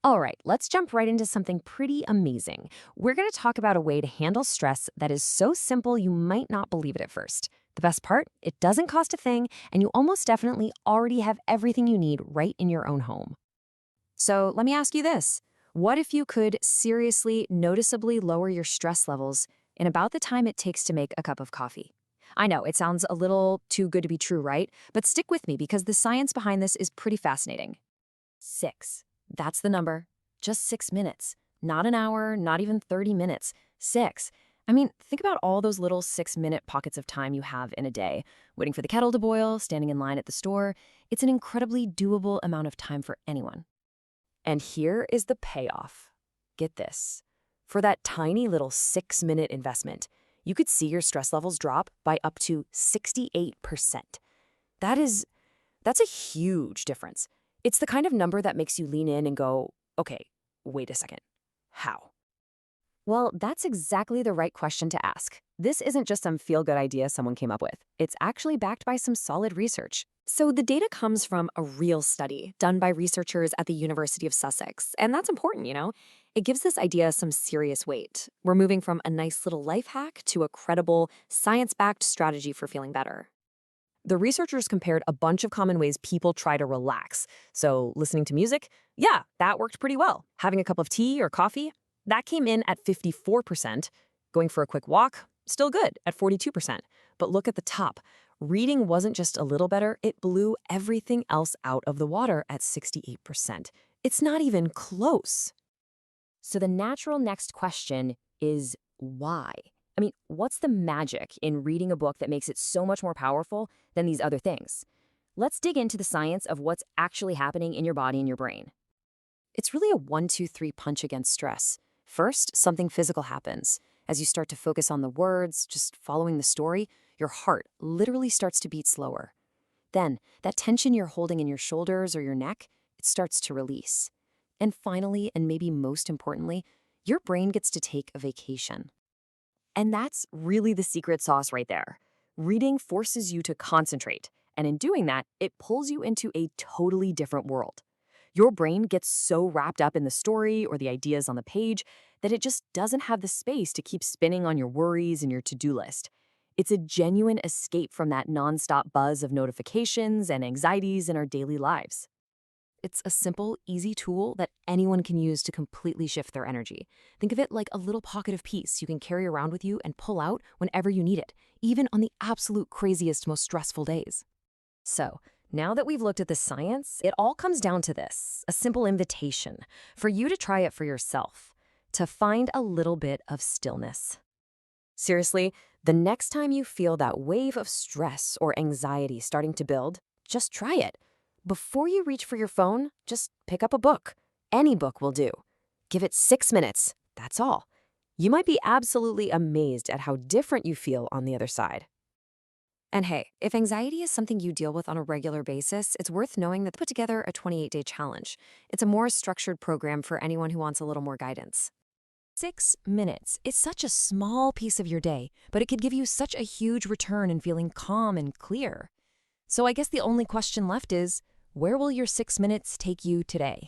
All right, let's jump right into something pretty amazing. We're going to talk about a way to handle stress that is so simple you might not believe it at first. The best part, it doesn't cost a thing, and you almost definitely already have everything you need right in your own home. So let me ask you this. What if you could seriously, noticeably lower your stress levels in about the time it takes to make a cup of coffee? I know, it sounds a little too good to be true, right? But stick with me because the science behind this is pretty fascinating. 6. That's the number. Just 6 minutes. Not an hour, not even 30 minutes. 6. I mean, think about all those little 6-minute pockets of time you have in a day. Waiting for the kettle to boil, standing in line at the store. It's an incredibly doable amount of time for anyone. And here is the payoff. Get this. For that tiny little 6-minute investment, you could see your stress levels drop by up to 68%. That's a huge difference. It's the kind of number that makes you lean in and go, okay, wait a second. How? Well, that's exactly the right question to ask. This isn't just some feel-good idea someone came up with. It's actually backed by some solid research. So the data comes from a real study done by researchers at the University of Sussex. And that's important, you know? It gives this idea some serious weight. We're moving from a nice little life hack to a credible, science-backed strategy for feeling better. The researchers compared a bunch of common ways people try to relax. So listening to music, yeah, that worked pretty well. Having a cup of tea or coffee, that came in at 54%. Going for a quick walk, still good at 42%. But look at the top. Reading wasn't just a little better, it blew everything else out of the water at 68%. It's not even close. So the natural next question is why? I mean, what's the magic in reading a book that makes it so much more powerful than these other things? Let's dig into the science of what's actually happening in your body and your brain. It's really a 1-2-3 punch against stress. First, something physical happens. As you start to focus on the words, just following the story, your heart literally starts to beat slower. Then, that tension you're holding in your shoulders or your neck, it starts to release. And finally, and maybe most importantly, your brain gets to take a vacation. And that's really the secret sauce right there. Reading forces you to concentrate, and in doing that, it pulls you into a totally different world. Your brain gets so wrapped up in the story or the ideas on the page that it just doesn't have the space to keep spinning on your worries and your to-do list. It's a genuine escape from that nonstop buzz of notifications and anxieties in our daily lives. It's a simple, easy tool that anyone can use to completely shift their energy. Think of it like a little pocket of peace you can carry around with you and pull out whenever you need it, even on the absolute craziest, most stressful days. So, now that we've looked at the science, it all comes down to this, a simple invitation for you to try it for yourself, to find a little bit of stillness. Seriously, the next time you feel that wave of stress or anxiety starting to build, just try it. Before you reach for your phone, just pick up a book. Any book will do. Give it 6 minutes, that's all. You might be absolutely amazed at how different you feel on the other side. And hey, if anxiety is something you deal with on a regular basis, it's worth knowing that they put together a 28-day challenge. It's a more structured program for anyone who wants a little more guidance. 6 minutes is such a small piece of your day, but it could give you such a huge return in feeling calm and clear. So I guess the only question left is, where will your 6 minutes take you today?